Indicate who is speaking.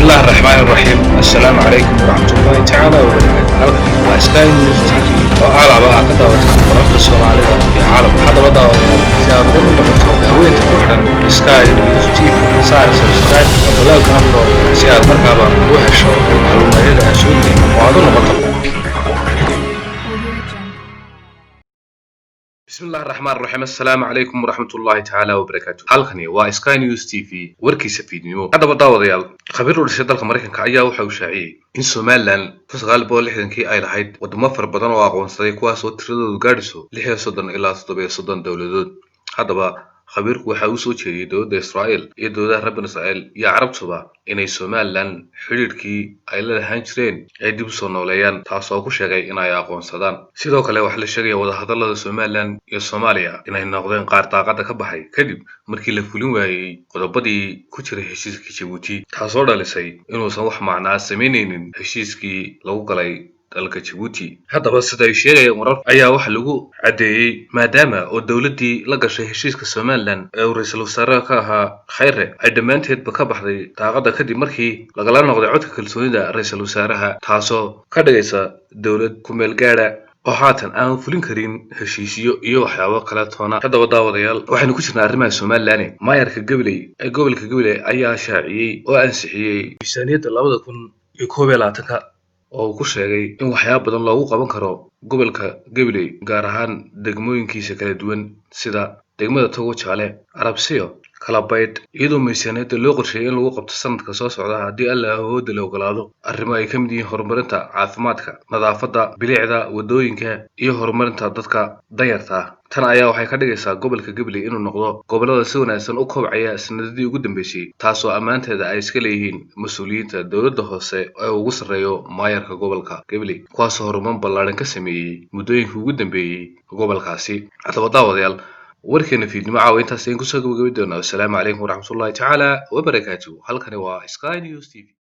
Speaker 1: الله الرحمن الرحيم السلام عليكم ورحمة الله تعالى وبركاته halkan waa Sky News TV oo alaaba ka daawata wararka Soomaalida iyo caalamka hadda la daawayo si aad ugu noqoto haweenka ku xidhan Sky News TV saar subscribe oo like furo si aad markaaba u hesho macluumaadka cusub oo aad u noqoto بسم الله الرحمن الرحيم السلام عليكم ورحمة الله تعالى وبركاته halkani waa Sky News TV warkiisa fiidnimo hadaba daawadayaal khabiir u dhashay dalka Mareykanka ayaa waxa uu shaaciyay in Somaliland 1960kii ay lahayd wadamo far badan oo aqoonsaday kuwaas oo tiradoodu gaadhiso 36 ilaa 37 dawladood hadaba khabiirku waxa uu soo jeediyay dowladda Israa'iil iyo dowladda reer Israa'iil iyo Carabtuba inay Somaliland xiriirkii ay la lahaan jireen ay dib u soo nooleeyaan taas oo ku sheegay in ay aqoonsadaan sidoo kale waxa la sheegay wada hadallada Somaliland iyo Soomaaliya inay noqdeen qaar daaqada ka baxay kadib markii la fulin waayay qodobadii ku jiray heshiiskii Djibouti taas oo dhalisay inuusan wax macna ah sameyneynin heshiiskii lagu galay dalka Djibouti hadaba sida ay sheegayaan warar ayaa wax lagu cadeeyay maadaama oo dawladii la gashay heshiiska Somaliland ee ra'iisul wasaaraha ka ahaa Khayre ay dhamaanteedba ka baxday daaqada kadib markii lagala noqday codka kalsoonida ra'iisul wasaaraha taasoo ka dhigaysa dawlad ku meel gaara oo haatan aan fulin karin heshiisyo iyo waxyaabo kala toona hadaba daawadayaal waxaynu ku jirnaa arrimaha Somaliland maayarka Gabiley ee gobolka Gabiley ayaa shaaciyay oo ansixiyay miisaaniyadda 2021 oo ku sheegay in waxyaabo badan loogu qaban karo gobolka Gabiley gaar ahaan degmooyinkiisa kala duwan sida degmada Togo Jaale Arabsiyo Kalabayd iyadoo miisaaniyadda loo qorsheeyay in lagu qabto sanadka soo socda haddii Allah awood la ogolaado arrimo ay ka mid yihiin horumarinta caafimaadka nadaafadda bilicda wadooyinka iyo horumarinta dadka danyarta ah tan ayaa waxay ka dhigaysaa gobolka Gabiley inuu noqdo gobolada si wanaagsan u kobcaya sanadadii ugu dambeysay taasoo amaanteeda ay iska leeyihiin mas'uuliyiinta dowladda hoose ee ugu sareeyo maayarka gobolka Gabiley kuwaas oo horumar ballaaran ka sameeyay muddooyinkii ugu dambeeyay gobolkaasi hadaba daawadayaal warkeena fiidnimo caawa intaas ayaan ku soo gabagabi doonaa assalaamu calaykum waraxmatullaahi tacaala wabarakaatuh halkani waa Sky News TV